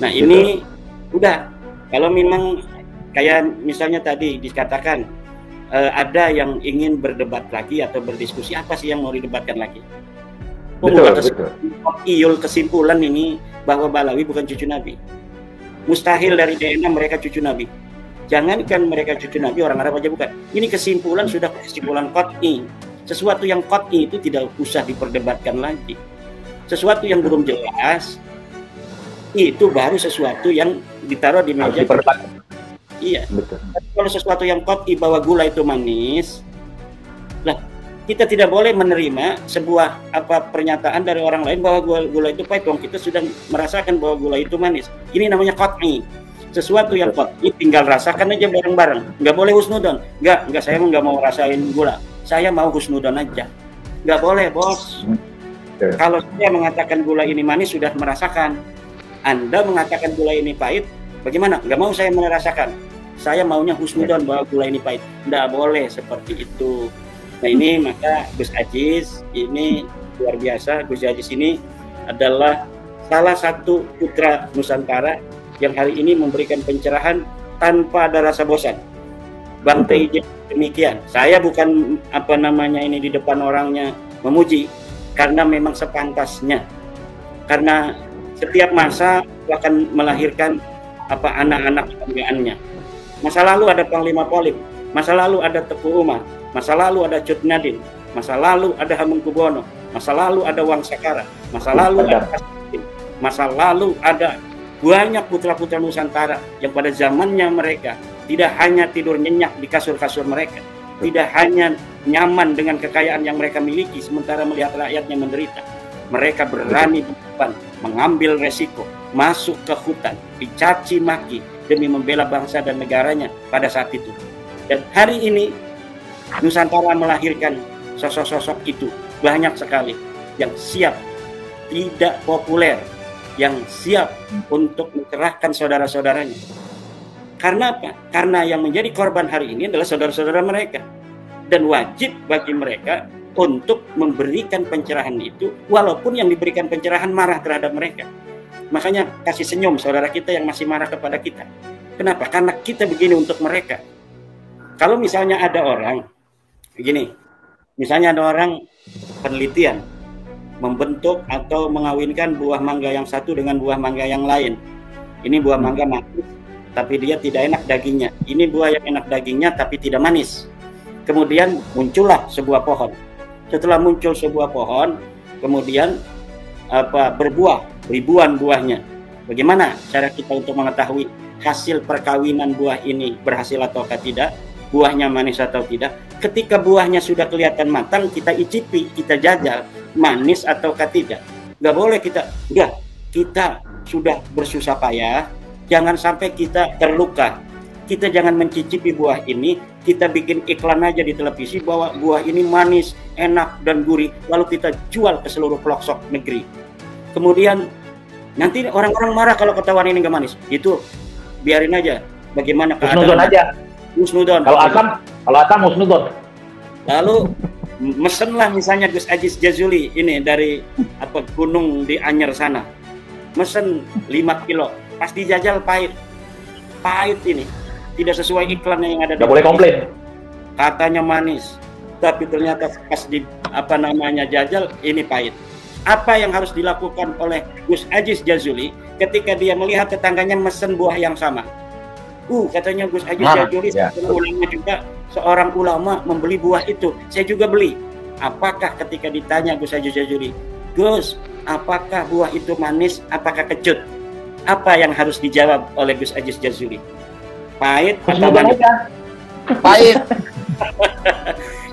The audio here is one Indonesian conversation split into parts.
Nah ini udah, kalau memang kayak misalnya tadi dikatakan ada yang ingin berdebat lagi atau berdiskusi, apa sih yang mau didebatkan lagi? Betul. Kesimpulan ini bahwa Balawi bukan cucu Nabi. Mustahil dari DNA mereka cucu Nabi. Jangankan mereka cucu Nabi, orang Arab aja bukan. Ini kesimpulan sudah kesimpulan qat'i. Sesuatu yang qat'i itu tidak usah diperdebatkan lagi. Sesuatu yang belum jelas itu baru sesuatu yang ditaruh di meja. Iya. Betul. Kalau sesuatu yang qat'i bahwa gula itu manis, lah kita tidak boleh menerima sebuah pernyataan dari orang lain bahwa gula itu pahit. Kita sudah merasakan bahwa gula itu manis. Ini namanya qat'i. Sesuatu yang qat'i tinggal rasakan aja bareng-bareng. Nggak boleh husnudon. Nggak, saya nggak mau rasain gula. Saya mau husnudon aja. Nggak boleh, bos. Kalau saya mengatakan gula ini manis, sudah merasakan. Anda mengatakan gula ini pahit, bagaimana? Nggak mau saya merasakan. Saya maunya husnudon bahwa gula ini pahit. Nggak boleh seperti itu. Nah ini maka Gus Aziz ini luar biasa. Gus Aziz ini adalah salah satu putra Nusantara yang hari ini memberikan pencerahan tanpa ada rasa bosan. Bang TJ demikian. Saya bukan ini di depan orangnya memuji, karena memang sepantasnya. Karena setiap masa akan melahirkan anak-anak kebanggaannya. Masa lalu ada Panglima Polim, masa lalu ada Teguh Umar, masa lalu ada Cut Nyadin, masa lalu ada Hamengkubuwono, masa lalu ada Wang Sakara, masa lalu ada Pastin, masa lalu ada banyak putra-putra Nusantara yang pada zamannya mereka tidak hanya tidur nyenyak di kasur-kasur mereka, tidak hanya nyaman dengan kekayaan yang mereka miliki sementara melihat rakyatnya menderita. Mereka berani berdepan, mengambil resiko, masuk ke hutan, dicaci maki demi membela bangsa dan negaranya pada saat itu. Dan hari ini Nusantara melahirkan sosok-sosok itu banyak sekali yang siap, tidak populer, yang siap untuk mencerahkan saudara-saudaranya. Karena apa? Karena yang menjadi korban hari ini adalah saudara-saudara mereka. Dan wajib bagi mereka untuk memberikan pencerahan itu, walaupun yang diberikan pencerahan marah terhadap mereka. Makanya kasih senyum saudara kita yang masih marah kepada kita. Kenapa? Karena kita begini untuk mereka. Kalau misalnya ada orang begini, misalnya ada orang penelitian membentuk atau mengawinkan buah mangga yang satu dengan buah mangga yang lain. Ini buah mangga manis, tapi dia tidak enak dagingnya. Ini buah yang enak dagingnya, tapi tidak manis. Kemudian muncullah sebuah pohon. Setelah muncul sebuah pohon, kemudian berbuah ribuan buahnya. Bagaimana cara kita untuk mengetahui hasil perkawinan buah ini berhasil atau tidak, buahnya manis atau tidak? Ketika buahnya sudah kelihatan matang, kita icipi, kita jajal, manis atau tidak. Nggak boleh kita sudah bersusah payah, jangan sampai kita terluka. Kita jangan mencicipi buah ini, kita bikin iklan aja di televisi bahwa buah ini manis, enak, dan gurih, lalu kita jual ke seluruh pelosok negeri. Kemudian nanti orang-orang marah kalau ketahuan ini nggak manis. Itu biarin aja. Bagaimana keadaan? Husnudon. Kalau asam husnudon. Lalu mesenlah misalnya Gus Aziz Jazuli ini dari gunung di Anyer sana. Mesen 5 kilo. Pas dijajal pahit ini. Tidak sesuai iklan yang ada. Nggak boleh komplain. Katanya manis, tapi ternyata pas di jajal ini pahit. Apa yang harus dilakukan oleh Gus Aziz Jazuli ketika dia melihat tetangganya mesen buah yang sama? Katanya Gus Aziz Jazuli ulama juga, seorang ulama membeli buah itu. Saya juga beli. Apakah ketika ditanya Gus Aziz Jazuli, Gus, apakah buah itu manis? Apakah kecut? Apa yang harus dijawab oleh Gus Aziz Jazuli? Pahit atau manis? Pahit.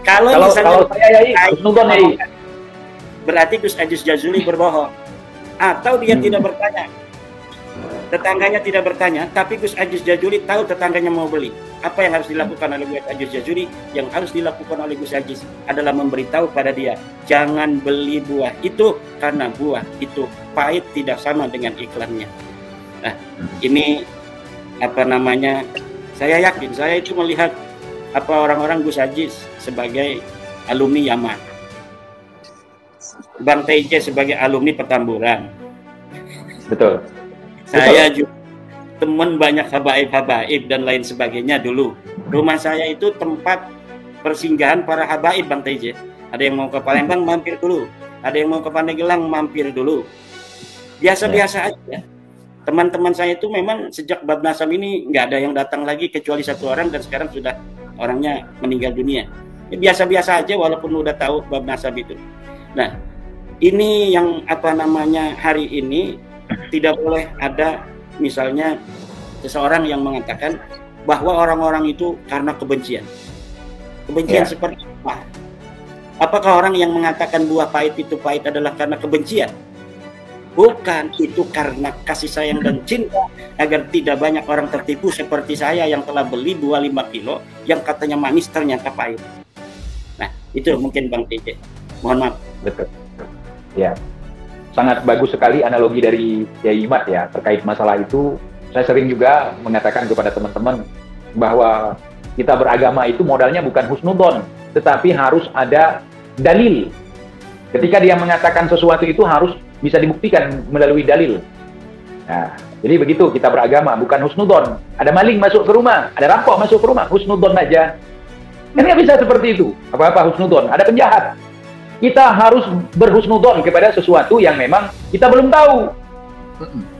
Kalau saya berarti Gus Aziz Jazuli berbohong. Atau dia tidak bertanya. Tetangganya tidak bertanya, tapi Gus Aziz Jazuli tahu tetangganya mau beli. Apa yang harus dilakukan oleh Gus Aziz Jazuli? Yang harus dilakukan oleh Gus Aziz adalah memberitahu pada dia, jangan beli buah itu karena buah itu pahit, tidak sama dengan iklannya. Nah, ini saya yakin, saya itu melihat orang-orang Gus Aziz sebagai alumni Yaman, Bang TJ sebagai alumni Petamburan. Betul. Saya juga teman banyak habaib-habaib dan lain sebagainya dulu. Rumah saya itu tempat persinggahan para habaib, Bang TJ. Ada yang mau ke Palembang mampir dulu, ada yang mau ke Pandeglang mampir dulu. Biasa-biasa aja. Teman-teman saya itu memang sejak bab nasab ini nggak ada yang datang lagi kecuali satu orang, dan sekarang sudah orangnya meninggal dunia. Biasa-biasa aja walaupun udah tahu bab nasab itu. Nah, ini yang apa namanya hari ini tidak boleh ada misalnya seseorang yang mengatakan bahwa orang-orang itu karena kebencian. Kebencian seperti apa? Apakah orang yang mengatakan buah pahit itu pahit adalah karena kebencian? Bukan, itu karena kasih sayang dan cinta agar tidak banyak orang tertipu seperti saya yang telah beli buah 5 kilo yang katanya manis ternyata pahit. Nah, itu mungkin Bang TJ. Mohon maaf. Betul. Ya. Sangat bagus sekali analogi dari Kiai Imad ya terkait masalah itu. Saya sering juga mengatakan kepada teman-teman bahwa kita beragama itu modalnya bukan husnudon, tetapi harus ada dalil. Ketika dia mengatakan sesuatu itu harus bisa dibuktikan melalui dalil. Nah, jadi begitu kita beragama, bukan husnudon. Ada maling masuk ke rumah, ada rampok masuk ke rumah, husnudon aja. Kan nggak bisa seperti itu. Apa-apa husnudon, ada penjahat. Kita harus berhusnudon kepada sesuatu yang memang kita belum tahu.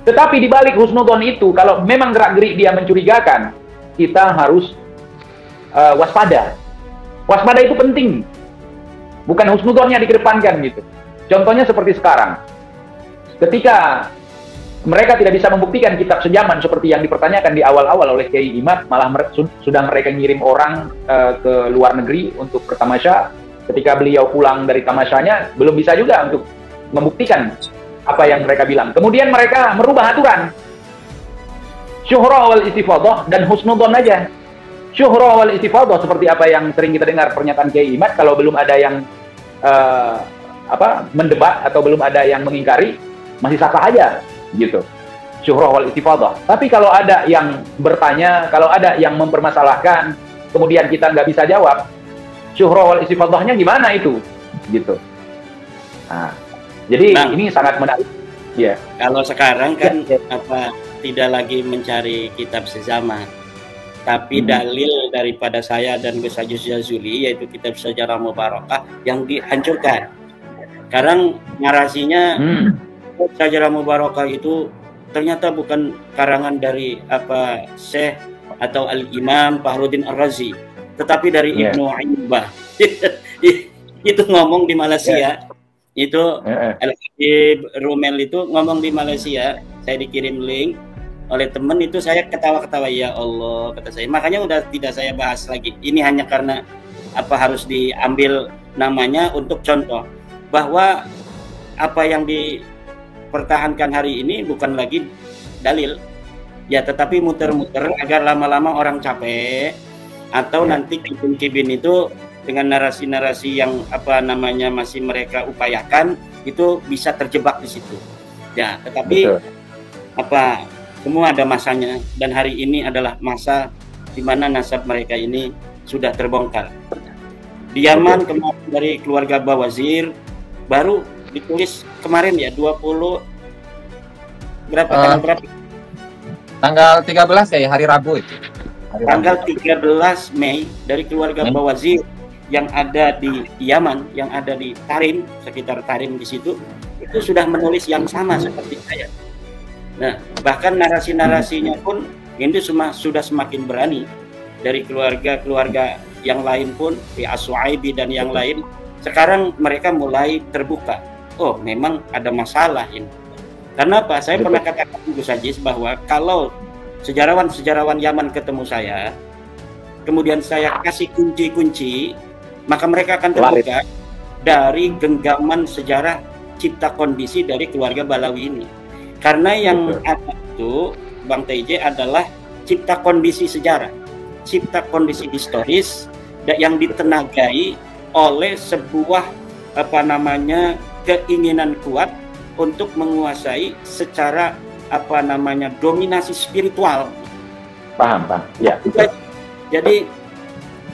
Tetapi di balik husnudon itu, kalau memang gerak-gerik dia mencurigakan, kita harus waspada. Waspada itu penting. Bukan husnudonnya dikedepankan gitu. Contohnya seperti sekarang. Ketika mereka tidak bisa membuktikan kitab sejaman seperti yang dipertanyakan di awal-awal oleh Kiai Imad, malah sudah mereka ngirim orang ke luar negeri untuk bertamasya. Ketika beliau pulang dari tamasyanya, belum bisa juga untuk membuktikan apa yang mereka bilang. Kemudian mereka merubah aturan. Syuhra wal istifadah dan husnudon aja. Syuhra wal istifadah seperti apa yang sering kita dengar pernyataan Kiai Imad, kalau belum ada yang mendebat atau belum ada yang mengingkari, masih sah-sah aja gitu. Syuhra wal istifadah. Tapi kalau ada yang bertanya, kalau ada yang mempermasalahkan, kemudian kita nggak bisa jawab, syuhra wal istifadahnya gimana itu gitu. Nah, jadi ini sangat menarik. Ya. Kalau sekarang kan tidak lagi mencari kitab sezaman, tapi dalil daripada saya dan Gus Ajus Jazuli, yaitu kitab Sejarah Mubarakah yang dihancurkan. Sekarang narasinya Sejarah Mubarakah itu ternyata bukan karangan dari Syekh atau Al-Imam Fahruddin Ar-Razi, tetapi dari Ibnu Aibah. Itu ngomong di Malaysia. Itu Al-Habib Rumel itu ngomong di Malaysia. Saya dikirim link oleh teman itu, saya ketawa-ketawa, ya Allah kata saya. Makanya udah tidak saya bahas lagi. Ini hanya karena harus diambil namanya untuk contoh bahwa apa yang dipertahankan hari ini bukan lagi dalil ya, tetapi muter-muter agar lama-lama orang capek, atau nanti kibin-kibin itu dengan narasi-narasi yang masih mereka upayakan itu bisa terjebak di situ. Ya, tetapi semua ada masanya, dan hari ini adalah masa di mana nasab mereka ini sudah terbongkar. Di Yaman kemarin dari keluarga Bawazir baru ditulis kemarin ya 20 berapa tanggal berapa? Tanggal 13 ya, hari Rabu itu. Tanggal 13 Mei dari keluarga Bawazir yang ada di Yaman, yang ada di Tarim, sekitar Tarim di situ, itu sudah menulis yang sama seperti saya. Nah, bahkan narasi-narasinya pun ini sudah semakin berani. Dari keluarga-keluarga yang lain pun, As-Suaibi dan yang lain, sekarang mereka mulai terbuka. Oh, memang ada masalah ini. Karena apa? Saya pernah katakan Gus Ajis bahwa kalau sejarawan-sejarawan Yaman ketemu saya, kemudian saya kasih kunci-kunci, maka mereka akan terbuka dari genggaman sejarah cipta kondisi dari keluarga Balawi ini. Karena yang ada itu, Bang TJ, adalah cipta kondisi sejarah, cipta kondisi historis yang ditenagai oleh sebuah keinginan kuat untuk menguasai secara dominasi spiritual. Paham. Ya. Jadi,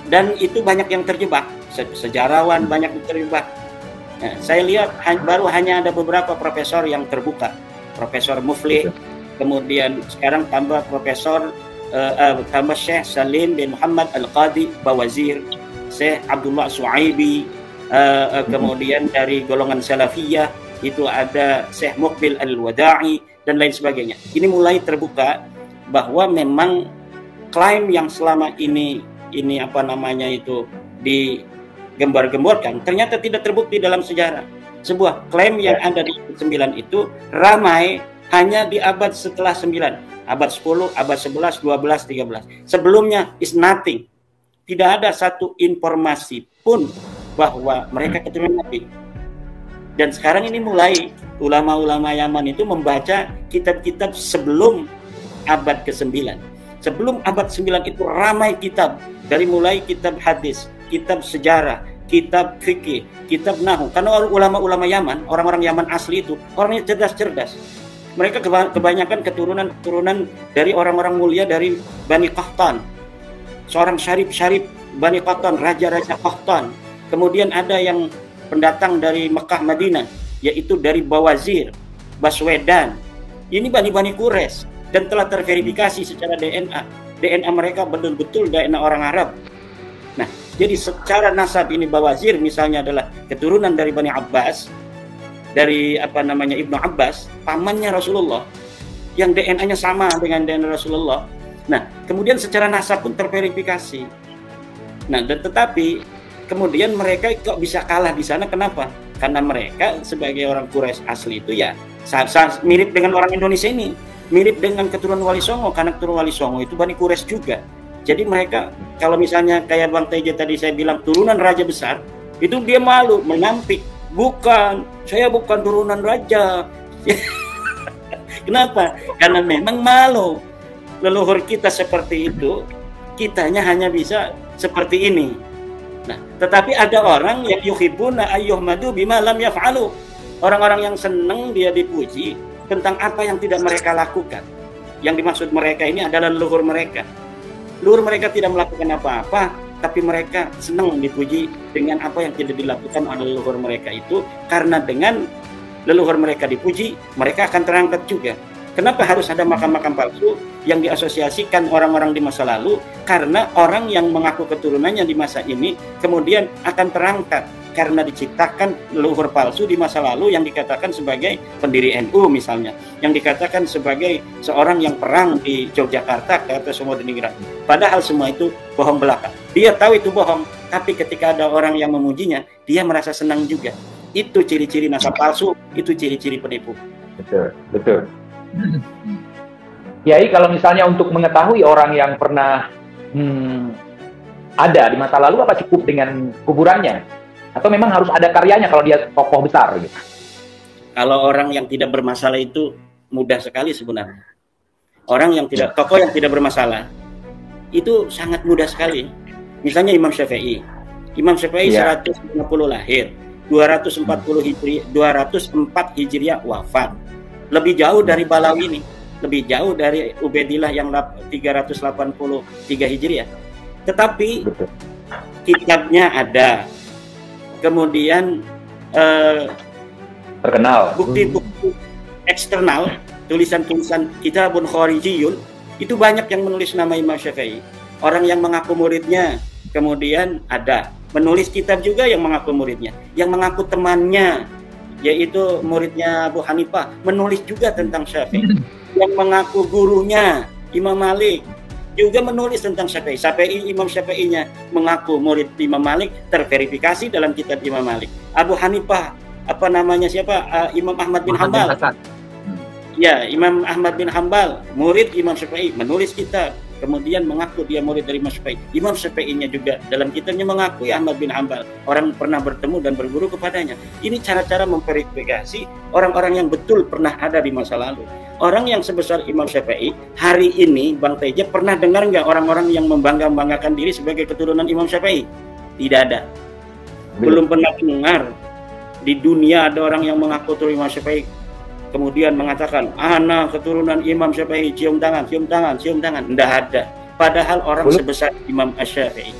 dan itu banyak yang terjebak, sejarawan banyak yang terjebak. Nah, saya lihat baru hanya ada beberapa profesor yang terbuka. Profesor Muflih kemudian sekarang tambah Profesor tambah Syekh Salim bin Muhammad Al-Qadi Bawazir, Syekh Abdullah Suaibi, kemudian dari golongan Salafiyah itu ada Syekh Muqbil Al-Wada'i dan lain sebagainya. Ini mulai terbuka bahwa memang klaim yang selama ini apa namanya itu digembar-gemborkan ternyata tidak terbukti dalam sejarah. Sebuah klaim yang ada di 9 itu ramai hanya di abad setelah 9, abad 10, abad 11, 12, 13. Sebelumnya is nothing. Tidak ada satu informasi pun bahwa mereka keturunan Nabi. Dan sekarang ini mulai ulama-ulama Yaman itu membaca kitab-kitab sebelum abad ke-9. Sebelum abad 9 itu ramai kitab, dari mulai kitab hadis, kitab sejarah, kitab fikih, kitab nahwu. Karena ulama-ulama Yaman, orang-orang Yaman asli itu orangnya cerdas-cerdas. Mereka kebanyakan keturunan dari orang-orang mulia dari Bani Qahtan. Seorang syarif Bani Qahtan, raja-raja Qahtan. Kemudian ada yang pendatang dari Mekah Madinah, yaitu dari Bawazir, Baswedan. Ini Bani Quraisy dan telah terverifikasi secara DNA. DNA mereka betul-betul DNA orang Arab. Nah, jadi secara nasab ini Bawazir misalnya adalah keturunan dari Bani Abbas, dari Ibnu Abbas, pamannya Rasulullah, yang DNA-nya sama dengan DNA Rasulullah. Nah, kemudian secara nasab pun terverifikasi. Nah, tetapi kemudian mereka kok bisa kalah di sana, kenapa? Karena mereka sebagai orang Quraisy asli itu ya mirip dengan orang Indonesia ini, mirip dengan keturunan Wali Songo, karena keturunan Wali Songo itu Bani Quraisy juga. Jadi mereka kalau misalnya kayak Bang Teja tadi saya bilang turunan raja besar, itu dia malu menampik, bukan, saya bukan turunan raja. Kenapa? Karena memang malu. Leluhur kita seperti itu, kitanya hanya bisa seperti ini. Nah, tetapi ada orang yang yuhibbuna ayyuhmadu bima lam yaf'alu. Orang-orang yang senang dia dipuji tentang apa yang tidak mereka lakukan. Yang dimaksud mereka ini adalah leluhur mereka. Leluhur mereka tidak melakukan apa-apa, tapi mereka senang dipuji dengan apa yang tidak dilakukan oleh leluhur mereka itu. Karena dengan leluhur mereka dipuji, mereka akan terangkat juga. Kenapa harus ada makam-makam palsu yang diasosiasikan orang-orang di masa lalu? Karena orang yang mengaku keturunannya di masa ini kemudian akan terangkat karena diciptakan leluhur palsu di masa lalu yang dikatakan sebagai pendiri NU misalnya, yang dikatakan sebagai seorang yang perang di Yogyakarta kata semua deningrat. Padahal semua itu bohong belaka. Dia tahu itu bohong, tapi ketika ada orang yang memujinya, dia merasa senang juga. Itu ciri-ciri nasab palsu, itu ciri-ciri penipu. Betul. Yai, kalau misalnya untuk mengetahui orang yang pernah ada di masa lalu, apa cukup dengan kuburannya? Atau memang harus ada karyanya kalau dia tokoh besar gitu? Kalau orang yang tidak bermasalah itu mudah sekali sebenarnya. Orang yang tidak, tokoh yang tidak bermasalah itu sangat mudah sekali. Misalnya Imam Syafi'i. Imam Syafi'i 150 lahir, 204 Hijriah wafat. Lebih jauh dari Balawi ini, lebih jauh dari Ubaidillah yang 383 Hijriah. Tetapi kitabnya ada. Kemudian terkenal. Bukti-bukti eksternal, tulisan-tulisan kitabun kharijiyun, itu banyak yang menulis nama Imam Syafi'i. Orang yang mengaku muridnya, kemudian ada. Menulis kitab juga yang mengaku muridnya. Yang mengaku temannya, yaitu muridnya Abu Hanifah, menulis juga tentang Syafi'i. Yang mengaku gurunya Imam Malik juga menulis tentang Syafi'i. Imam Syafi'inya mengaku murid Imam Malik, terverifikasi dalam kitab Imam Malik. Abu Hanifah, Imam Ahmad bin Hanbal. Ya, Imam Ahmad bin Hanbal, murid Imam Syafi'i, menulis kitab. Kemudian mengaku dia murid dari Imam Syafi'i. Imam Syafi'inya juga dalam kitabnya mengakui Ahmad bin Hanbal, orang pernah bertemu dan berguru kepadanya. Ini cara-cara memverifikasi orang-orang yang betul pernah ada di masa lalu. Orang yang sebesar Imam Syafi'i, hari ini Bang Teja pernah dengar nggak orang-orang yang membangga-banggakan diri sebagai keturunan Imam Syafi'i? Tidak ada. Belum pernah dengar di dunia ada orang yang mengaku keturunan Imam Syafi'i kemudian mengatakan, ana keturunan Imam Syafi'i, cium tangan. Tidak ada. Padahal orang sebesar Imam Syafi'i,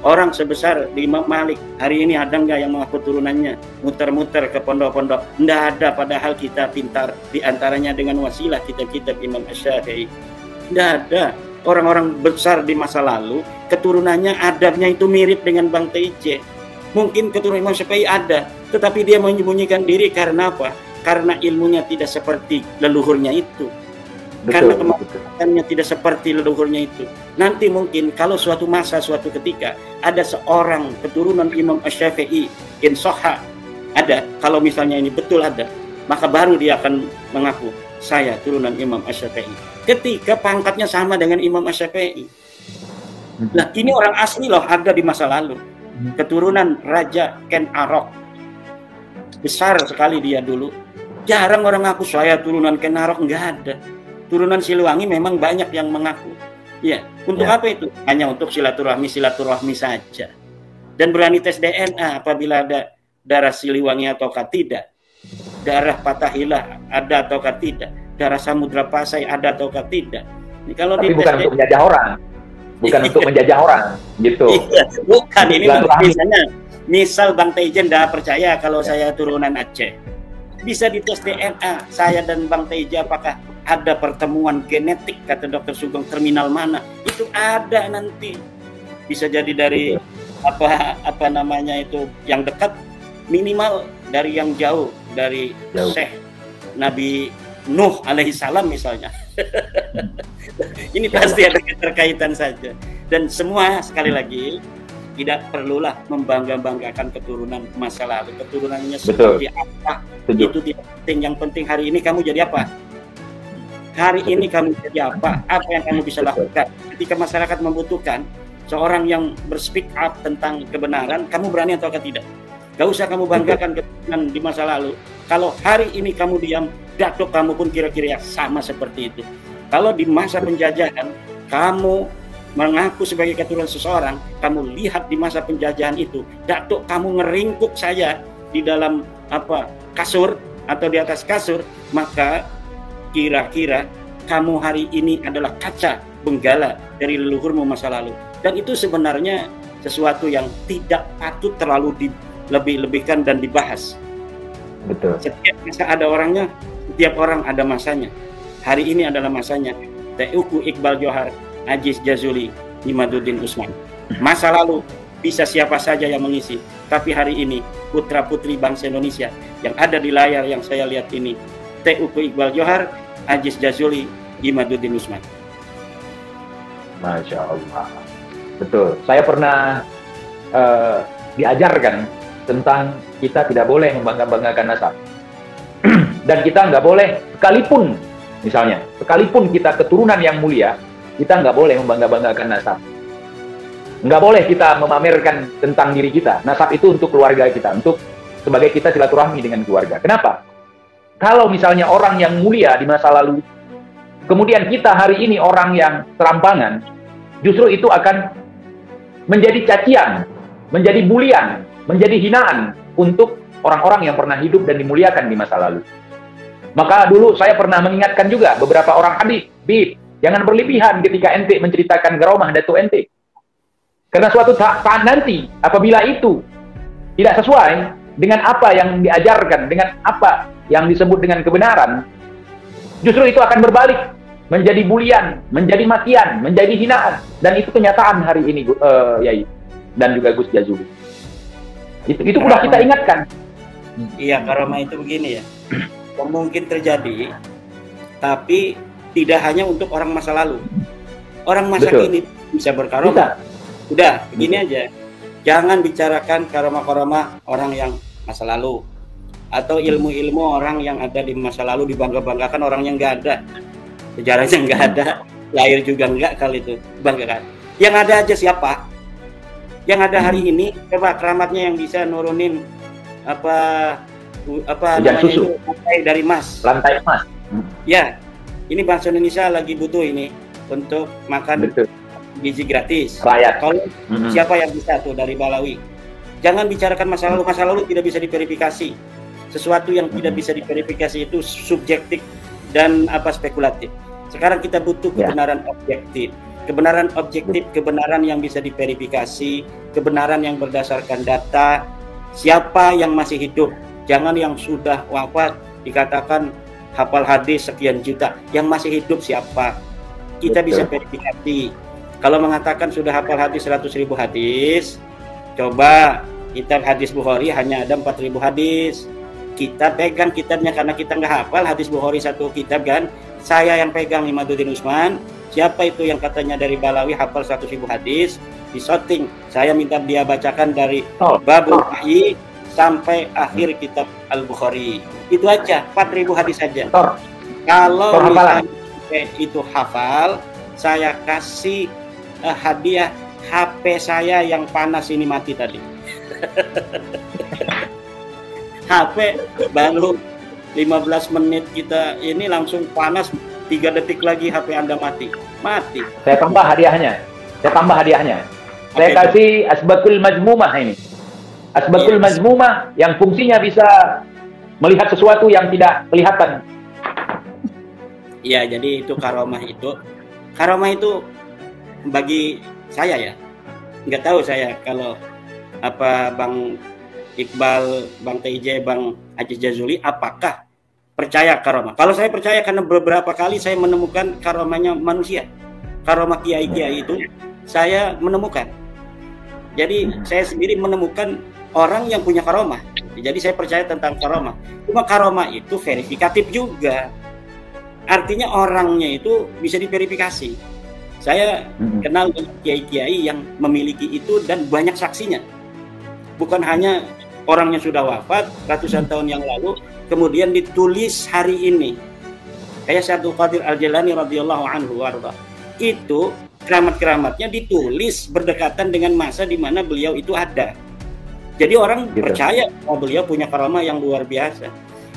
Orang sebesar di Imam Malik hari ini ada nggak yang mengaku turunannya muter-muter ke pondok-pondok? Nggak ada, padahal kita pintar diantaranya dengan wasilah kitab-kitab Imam Syafi'i. Nggak ada. Orang-orang besar di masa lalu keturunannya adabnya itu mirip dengan Bang TJ. Mungkin keturunan Imam Syafi'i ada, tetapi dia menyembunyikan diri karena apa? Karena ilmunya tidak seperti leluhurnya itu. Karena kemampuannya tidak seperti leluhurnya itu. Nanti mungkin kalau suatu masa, suatu ketika ada seorang keturunan Imam Syafi'i insoha ada, kalau misalnya ini betul ada, maka baru dia akan mengaku saya turunan Imam Syafi'i. Ketika pangkatnya sama dengan Imam Syafi'i. Nah, ini orang asli loh, ada di masa lalu. Keturunan Raja Ken Arok. Besar sekali dia dulu. Jarang orang ngaku saya turunan Ken Arok, nggak ada. Turunan Siliwangi memang banyak yang mengaku. Ya, untuk apa itu? Hanya untuk silaturahmi saja. Dan berani tes DNA apabila ada darah Siliwangi ataukah tidak. Darah Fathahilah ada ataukah tidak. Darah Samudra Pasai ada ataukah tidak. Ini kalau tapi bukan untuk menjajah orang. Bukan untuk menjajah orang, gitu. Iya, bukan. Ini misalnya, misal Bang Tejen dah percaya kalau saya turunan Aceh. Bisa dites DNA, saya dan Bang Teja apakah ada pertemuan genetik, kata Dr. Sugeng, terminal mana? Itu ada nanti. Bisa jadi dari apa namanya itu yang dekat, minimal dari yang jauh, dari Syekh Nabi Nuh alaihissalam misalnya. Ini pasti ada keterkaitan saja. Dan semua sekali lagi tidak perlulah membangga-banggakan keturunan masa lalu. Keturunannya seperti apa itu tidak penting. Yang penting hari ini kamu jadi apa? Hari ini kamu jadi apa? Apa yang kamu bisa lakukan? Ketika masyarakat membutuhkan seorang yang berspeak up tentang kebenaran, kamu berani atau tidak? Gak usah kamu banggakan keturunan di masa lalu. Kalau hari ini kamu diam, datuk kamu pun kira-kira sama seperti itu. Kalau di masa penjajahan kamu mengaku sebagai keturunan seseorang, kamu lihat di masa penjajahan itu, datuk kamu ngeringkuk saya di dalam kasur atau di atas kasur, maka kira-kira kamu hari ini adalah kaca benggala dari leluhurmu masa lalu. Dan itu sebenarnya sesuatu yang tidak patut terlalu dilebih-lebihkan dan dibahas. Betul. Setiap masa ada orangnya, setiap orang ada masanya. Hari ini adalah masanya Teuku Iqbal Johar, Aziz Jazuli, Imaduddin Usman. Masa lalu bisa siapa saja yang mengisi, tapi hari ini putra-putri bangsa Indonesia yang ada di layar yang saya lihat ini, Teuku Iqbal Johar, Aziz Jazuli, Imaduddin Usman. Masya Allah. Betul. Saya pernah diajarkan tentang kita tidak boleh membangga-banggakan nasab. Dan kita nggak boleh, sekalipun kita keturunan yang mulia, kita nggak boleh membangga-banggakan nasab. Nggak boleh kita memamerkan tentang diri kita. Nasab itu untuk keluarga kita, untuk sebagai kita silaturahmi dengan keluarga. Kenapa? Kalau misalnya orang yang mulia di masa lalu, kemudian kita hari ini orang yang serampangan, justru itu akan menjadi cacian, menjadi bulian, menjadi hinaan untuk orang-orang yang pernah hidup dan dimuliakan di masa lalu. Maka dulu saya pernah mengingatkan juga beberapa orang Habib, jangan berlebihan ketika ente menceritakan garomah Datuk ente. Karena suatu saat nanti, apabila itu tidak sesuai dengan apa yang diajarkan, dengan apa yang disebut dengan kebenaran, justru itu akan berbalik, menjadi bulian, menjadi makian, menjadi hinaan. Dan itu kenyataan hari ini, Yai, dan juga Gus Jazuli. Itu sudah kita ingatkan. Iya, karomah itu begini ya. Mungkin terjadi, tapi tidak hanya untuk orang masa lalu. Orang masa kini bisa berkaromah. Udah, begini aja. Jangan bicarakan karomah-karomah orang yang masa lalu. Atau ilmu-ilmu orang yang ada di masa lalu dibangga-banggakan orang yang nggak ada. Sejarahnya nggak ada, lahir juga nggak kali itu. Banggakan. Yang ada aja siapa? Yang ada hari ini, coba keramatnya yang bisa nurunin apa namanya itu, lantai dari emas. Lantai emas. Ya, ini bangsa Indonesia lagi butuh ini untuk makan gizi gratis. Rakyat. Kalau siapa yang bisa tuh dari Balawi? Jangan bicarakan masa lalu tidak bisa diverifikasi. Sesuatu yang tidak bisa diverifikasi itu subjektif dan spekulatif. Sekarang kita butuh kebenaran objektif. kebenaran objektif, kebenaran yang bisa diverifikasi, kebenaran yang berdasarkan data, siapa yang masih hidup, jangan yang sudah wafat dikatakan hafal hadis sekian juta, yang masih hidup siapa, kita bisa verifikasi. Kalau mengatakan sudah hafal hadis 100.000 hadis, coba kitab hadis Bukhari hanya ada 4.000 hadis, kita pegang kitabnya karena kita nggak hafal hadis Bukhari satu kitab kan, saya yang pegang Imaduddin Usman, siapa itu yang katanya dari Balawi hafal 100.000 hadis, di shooting, saya minta dia bacakan dari Babul Wahyi sampai akhir kitab Al-Bukhari, itu aja, 4.000 hadis saja. Kalau misalnya itu hafal, saya kasih hadiah HP saya yang panas ini mati tadi. HP baru 15 menit kita ini langsung panas, 3 detik lagi HP Anda mati. Saya tambah hadiahnya. Saya kasih Asbaqul Majmumah ini. Asbaqul Majmumah yang fungsinya bisa melihat sesuatu yang tidak kelihatan. Ya, jadi itu karomah itu. Karomah itu bagi saya ya, nggak tahu saya kalau apa Bang Iqbal, Bang TJ, Bang Aziz Jazuli, apakah percaya karomah? Kalau saya percaya karena beberapa kali saya menemukan karomahnya manusia, karomah kiai-kiai itu saya menemukan. Jadi saya sendiri menemukan orang yang punya karomah. Jadi saya percaya tentang karomah. Cuma karomah itu verifikatif juga. Artinya orangnya itu bisa diverifikasi. Saya kenal kiai-kiai yang memiliki itu dan banyak saksinya. Bukan hanya orangnya sudah wafat ratusan tahun yang lalu, kemudian ditulis hari ini. Kayak Syaikhul Qadir Al-Jilani radhiyallahu anhu warda. Itu keramat-keramatnya ditulis berdekatan dengan masa di mana beliau itu ada. Jadi orang percaya bahwa beliau punya karamah yang luar biasa.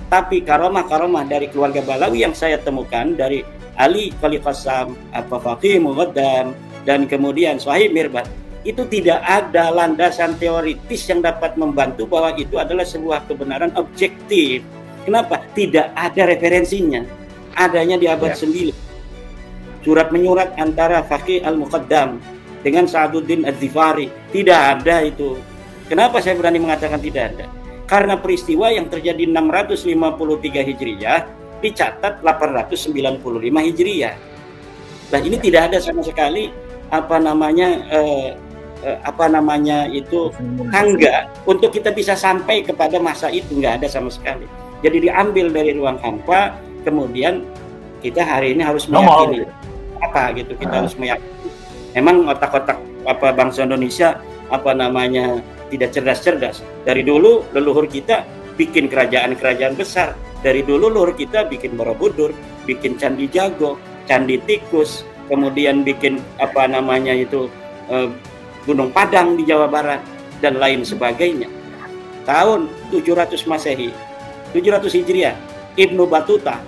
Tapi karamah-karamah dari keluarga Balawi yang saya temukan dari Ali Khalil Qassam, Faqih Muqaddam, dan kemudian Sahib Mirbat, itu tidak ada landasan teoritis yang dapat membantu bahwa itu adalah sebuah kebenaran objektif. Kenapa? Tidak ada referensinya. Adanya di abad 9. Surat menyurat antara Faqih Al-Muqaddam dengan Sa'aduddin Az-Zifari. Tidak ada itu. Kenapa saya berani mengatakan tidak ada? Karena peristiwa yang terjadi 653 Hijriyah dicatat 895 Hijriyah. Nah, ini tidak ada sama sekali itu tangga untuk kita bisa sampai kepada masa itu, nggak ada sama sekali. Jadi diambil dari ruang hampa, kemudian kita hari ini harus meyakini apa gitu, kita harus meyakini. Emang otak-otak bangsa Indonesia tidak cerdas-cerdas. Dari dulu leluhur kita bikin kerajaan-kerajaan besar. Dari dulu leluhur kita bikin Borobudur, bikin Candi Jago, Candi Tikus, kemudian bikin Gunung Padang di Jawa Barat dan lain sebagainya. Tahun 700 Masehi, 700 Hijriah, Ibnu Battuta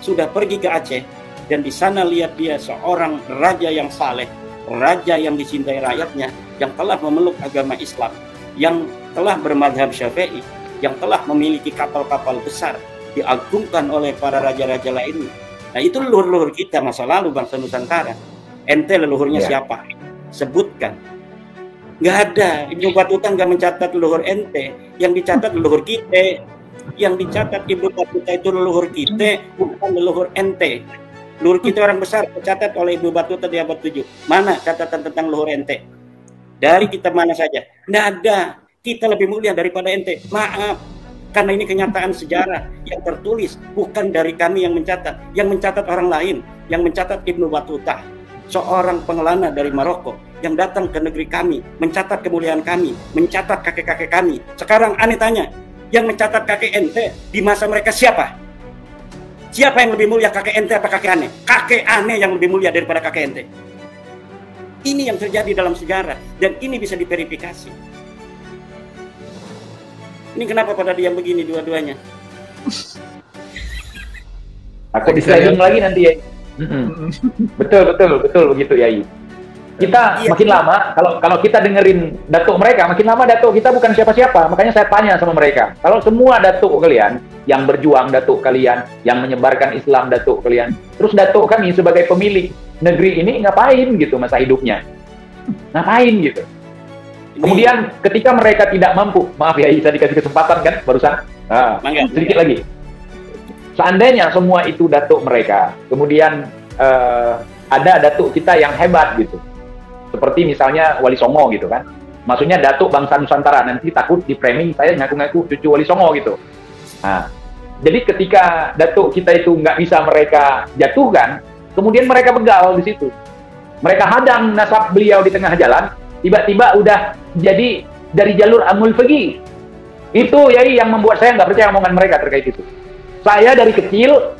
sudah pergi ke Aceh dan di sana lihat dia seorang raja yang saleh, raja yang dicintai rakyatnya, yang telah memeluk agama Islam, yang telah bermadhab Syafi'i, yang telah memiliki kapal-kapal besar, diagungkan oleh para raja-raja lainnya. Nah, itu leluhur-leluhur kita masa lalu bangsa Nusantara. Ente leluhurnya siapa? Sebutkan. Nggak ada. Ibnu Battuta nggak mencatat leluhur ente. Yang dicatat leluhur kita. Yang dicatat Ibnu Battuta itu leluhur kita, bukan leluhur ente. Leluhur kita orang besar tercatat oleh Ibnu Battuta di abad 7. Mana catatan tentang leluhur ente? Dari kitab mana saja? Nggak ada. Kita lebih mulia daripada ente. Maaf. Karena ini kenyataan sejarah yang tertulis, bukan dari kami yang mencatat. Yang mencatat orang lain. Yang mencatat Ibnu Battuta, seorang pengelana dari Maroko yang datang ke negeri kami, mencatat kemuliaan kami, mencatat kakek-kakek kami. Sekarang aneh tanya, yang mencatat kakek ente di masa mereka siapa? Siapa yang lebih mulia, kakek ente apa kakek aneh? Kakek aneh yang lebih mulia daripada kakek ente. Ini yang terjadi dalam sejarah dan ini bisa diverifikasi. Ini kenapa pada diam begini dua-duanya? Aku di-sliding lagi nanti ya. Betul begitu ya. Kita makin lama, kalau kita dengerin datuk mereka, makin lama datuk kita bukan siapa-siapa. Makanya saya tanya sama mereka, kalau semua datuk kalian yang berjuang, datuk kalian yang menyebarkan Islam, datuk kalian, terus datuk kami sebagai pemilik negeri ini ngapain gitu masa hidupnya, ngapain gitu. Kemudian ketika mereka tidak mampu, maaf ya, saya dikasih kesempatan kan barusan, sedikit lagi. Seandainya semua itu datuk mereka, kemudian ada datuk kita yang hebat gitu, seperti misalnya Wali Songo gitu kan, maksudnya datuk bangsa Nusantara, nanti takut di framing saya ngaku-ngaku cucu Wali Songo gitu. Nah, jadi ketika datuk kita itu nggak bisa mereka jatuhkan, kemudian mereka begal di situ, mereka hadang nasab beliau di tengah jalan, tiba-tiba udah jadi dari jalur amul fagi. Itu Yai yang membuat saya nggak percaya omongan mereka terkait itu. Saya dari kecil,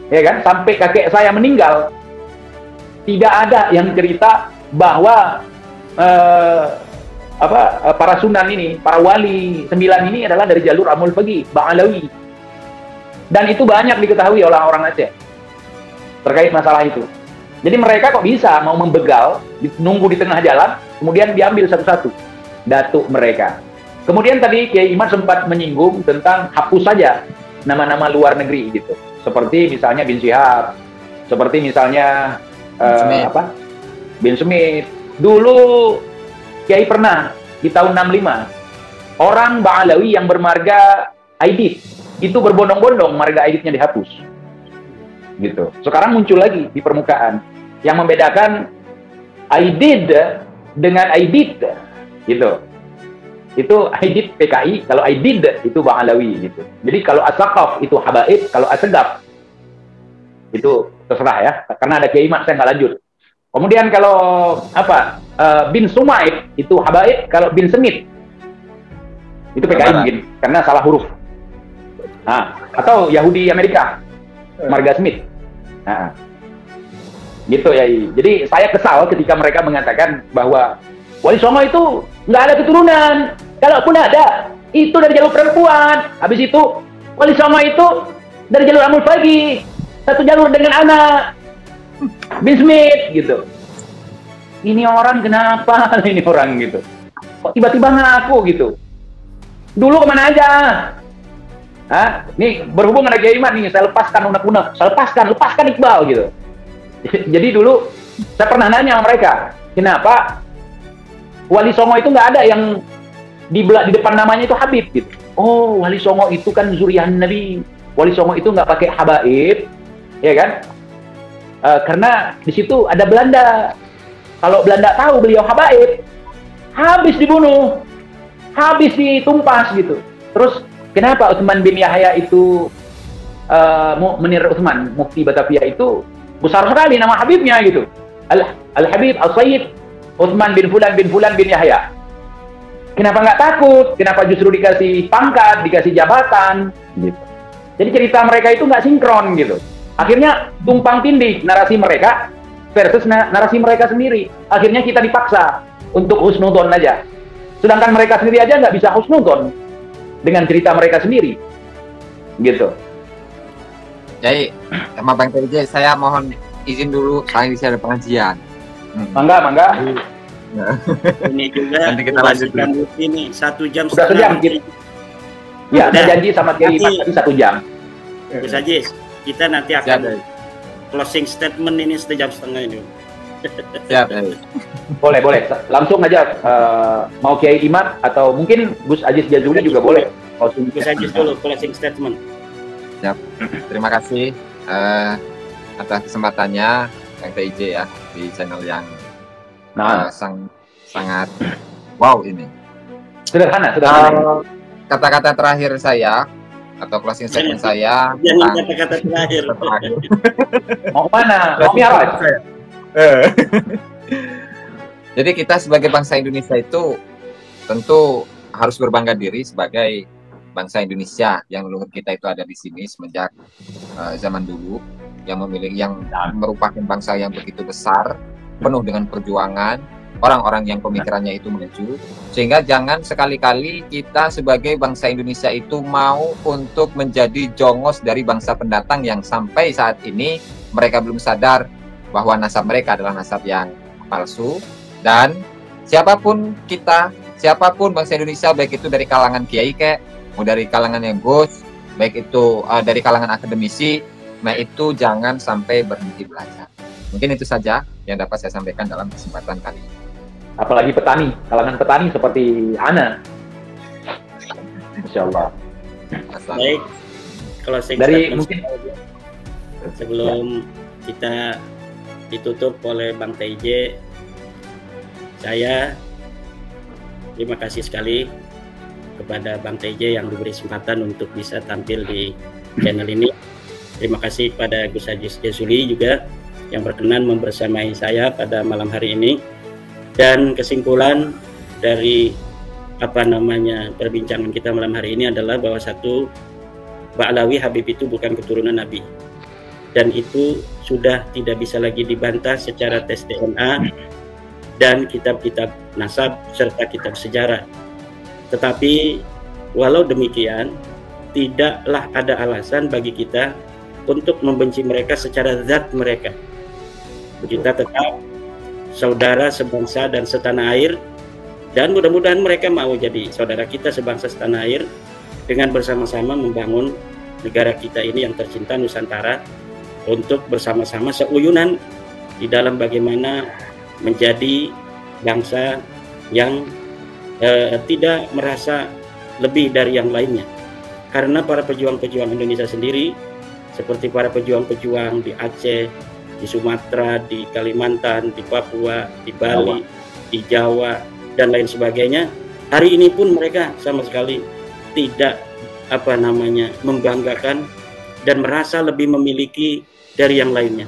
ya kan, sampai kakek saya meninggal, tidak ada yang cerita bahwa para sunan ini, para wali 9 ini adalah dari jalur amul fagi, Ba'alawi. Dan itu banyak diketahui oleh orang Aceh terkait masalah itu. Jadi mereka kok bisa mau membegal, nunggu di tengah jalan, kemudian diambil satu-satu datuk mereka. Kemudian tadi Kiai Imad sempat menyinggung tentang hapus saja nama-nama luar negeri gitu. Seperti misalnya Bin Syihab, seperti misalnya Bin Smith. Dulu Kiai pernah di tahun 65 orang Ba'alawi yang bermarga Aidit itu berbondong-bondong marga Aiditnya dihapus. Gitu. Sekarang muncul lagi di permukaan. Yang membedakan Aidid dengan Aidit gitu. Itu Aidit PKI, kalau Aidid itu Ba'alawi gitu. Jadi kalau As-Saqaf itu Habaib, kalau As-Segaf itu terserah ya, karena ada Kiai Mat saya nggak lanjut. Kemudian kalau Bin Sumaid itu Habaib, kalau Bin Semit itu PKI mungkin karena salah huruf. Nah, atau Yahudi Amerika marga Smith. Nah, gitu ya. Jadi saya kesal ketika mereka mengatakan bahwa Wali Songo itu nggak ada keturunan. Kalaupun ada, itu dari jalur perempuan. Habis itu Wali Songo itu dari jalur amul fagi, satu jalur dengan anak Bin Smith gitu. Ini orang kenapa? Ini orang gitu. Kok tiba-tiba ngaku gitu? Dulu kemana aja? Nih berhubung dengan Kiai Imad nih, saya lepaskan unek-unek, saya lepaskan Iqbal gitu. Jadi dulu saya pernah nanya sama mereka, kenapa Wali Songo itu nggak ada yang di depan namanya itu Habib gitu. Oh, Wali Songo itu kan zuriat Nabi. Wali Songo itu nggak pakai habaib, ya kan? Karena di situ ada Belanda. Kalau Belanda tahu beliau habaib, habis dibunuh, habis ditumpas gitu. Terus kenapa Utsman bin Yahya itu Munir Utsman, Mufti Batavia itu besar sekali nama Habibnya gitu. Al-Habib Al-Sayyid Utsman bin Fulan bin Fulan bin Yahya. Kenapa nggak takut? Kenapa justru dikasih pangkat, dikasih jabatan gitu. Jadi cerita mereka itu nggak sinkron gitu. Akhirnya tumpang tindih narasi mereka versus narasi mereka sendiri. Akhirnya kita dipaksa untuk husnudon aja. Sedangkan mereka sendiri aja nggak bisa husnudon dengan cerita mereka sendiri, gitu. Jadi, sama Bang TJ, saya mohon izin dulu, saya ada pengajian. Mangga. Ini juga nanti kita lanjutkan ini 1 jam sudah sejam gitu. Ya, saya janji sama Kiai Imad tadi 1 jam. Gus Ajis, kita nanti akan closing statement ini 1,5 jam ini. Siap. Boleh. Langsung aja mau Kiai Imad atau mungkin Gus Ajis Jazuli juga boleh. Gus Ajis dulu closing statement. Siap. Terima kasih atas kesempatannya Bang TJ ya di channel yang sangat wow ini. Sederhana. Kata-kata terakhir saya atau closing statement saya. Jangan kata-kata terakhir. Mau mana? Mau miaraj? Jadi kita sebagai bangsa Indonesia itu tentu harus berbangga diri sebagai bangsa Indonesia yang leluhur kita itu ada di sini semenjak zaman dulu, yang merupakan bangsa yang begitu besar, penuh dengan perjuangan, orang-orang yang pemikirannya itu maju, sehingga jangan sekali-kali kita sebagai bangsa Indonesia itu mau untuk menjadi jongos dari bangsa pendatang yang sampai saat ini mereka belum sadar bahwa nasab mereka adalah nasab yang palsu. Dan siapapun bangsa Indonesia, baik itu dari kalangan kiai mau dari kalangan yang Gus, baik itu dari kalangan akademisi, nah itu jangan sampai berhenti belajar. Mungkin itu saja yang dapat saya sampaikan dalam kesempatan kali ini. Apalagi petani, kalangan petani seperti Ana. Insya Allah. Baik, closing Dari statement mungkin sebelum kita ditutup oleh Bang TJ, saya terima kasih sekali kepada Bang TJ yang diberi kesempatan untuk bisa tampil di channel ini. Terima kasih pada Gus Aziz Jazuli juga yang berkenan membersamai saya pada malam hari ini. Dan kesimpulan dari perbincangan kita malam hari ini adalah bahwa satu, Ba'alawi Habib itu bukan keturunan Nabi, dan itu sudah tidak bisa lagi dibantah secara tes DNA dan kitab-kitab nasab serta kitab sejarah. Tetapi walau demikian, tidaklah ada alasan bagi kita untuk membenci mereka secara zat mereka. Kita tetap saudara sebangsa dan setanah air, dan mudah-mudahan mereka mau jadi saudara kita sebangsa setanah air dengan bersama-sama membangun negara kita ini yang tercinta Nusantara, untuk bersama-sama seuyunan di dalam bagaimana menjadi bangsa yang tidak merasa lebih dari yang lainnya. Karena para pejuang-pejuang Indonesia sendiri, seperti para pejuang-pejuang di Aceh, di Sumatera, di Kalimantan, di Papua, di Bali, di Jawa, dan lain sebagainya, hari ini pun mereka sama sekali tidak membanggakan dan merasa lebih memiliki dari yang lainnya.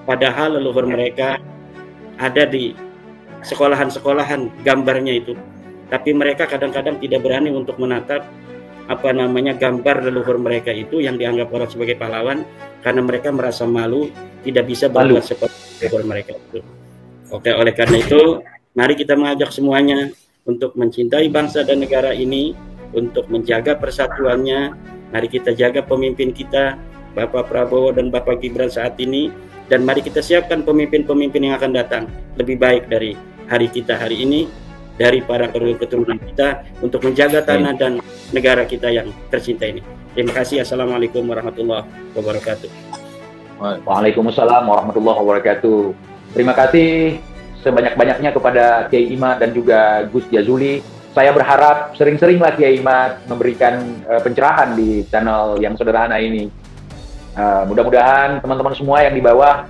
Padahal leluhur mereka ada di sekolahan-sekolahan gambarnya itu, tapi mereka kadang-kadang tidak berani untuk menatap gambar leluhur mereka itu yang dianggap orang sebagai pahlawan, karena mereka merasa malu tidak bisa berbuat seperti leluhur mereka itu. Oke, oleh karena itu mari kita mengajak semuanya untuk mencintai bangsa dan negara ini, untuk menjaga persatuannya. Mari kita jaga pemimpin kita, Bapak Prabowo dan Bapak Gibran saat ini, dan mari kita siapkan pemimpin-pemimpin yang akan datang lebih baik dari hari kita hari ini, dari para keturunan kita, untuk menjaga tanah dan negara kita yang tercinta ini. Terima kasih. Assalamualaikum warahmatullahi wabarakatuh. Waalaikumsalam warahmatullahi wabarakatuh. Terima kasih sebanyak-banyaknya kepada Kiai Imad dan juga Gus Jazuli. Saya berharap sering-seringlah Kiai Imad memberikan pencerahan di channel yang sederhana ini. Mudah-mudahan teman-teman semua yang di bawah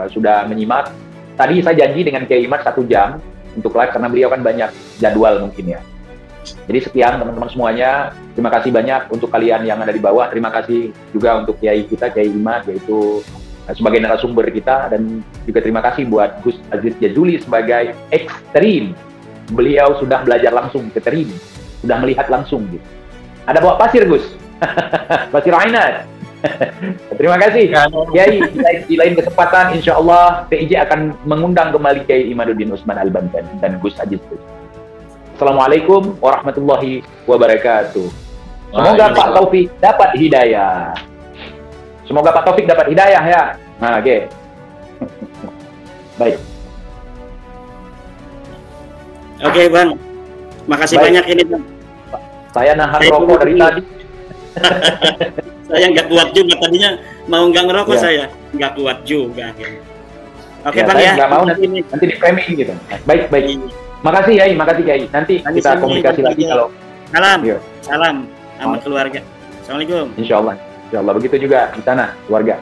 sudah menyimak. Tadi saya janji dengan Kiai Imad 1 jam untuk live, karena beliau kan banyak jadwal mungkin ya. Jadi sekian teman-teman semuanya. Terima kasih banyak untuk kalian yang ada di bawah. Terima kasih juga untuk Kiai kita, Kiai Imad, yaitu sebagai narasumber kita. Dan juga terima kasih buat Gus Aziz Jazuli sebagai ekstrim. Beliau sudah belajar langsung ke terim, sudah melihat langsung gitu. Ada bawa pasir, Gus? Pasir Ainat. Terima kasih Kiai. Di lain kesempatan insya Allah PIJ akan mengundang kembali Kiai Imaduddin Usman Al-Banten dan Gus Aziz. Assalamualaikum warahmatullahi wabarakatuh. Semoga Pak Taufik dapat hidayah. Semoga Pak Taufik dapat hidayah ya. Nah, oke. Baik. Oke, Bang. Makasih banyak ini, Bang. Saya nahan rokok dari tadi. Saya nggak kuat juga, tadinya mau nggak ngerokok, saya nggak kuat juga. Oke, Bang ya. Nggak mau nanti di framing gitu. Baik. Makasih Kiai. Nanti kita komunikasi lagi kalau. Salam sama keluarga. Assalamualaikum. Insya Allah begitu juga di sana keluarga.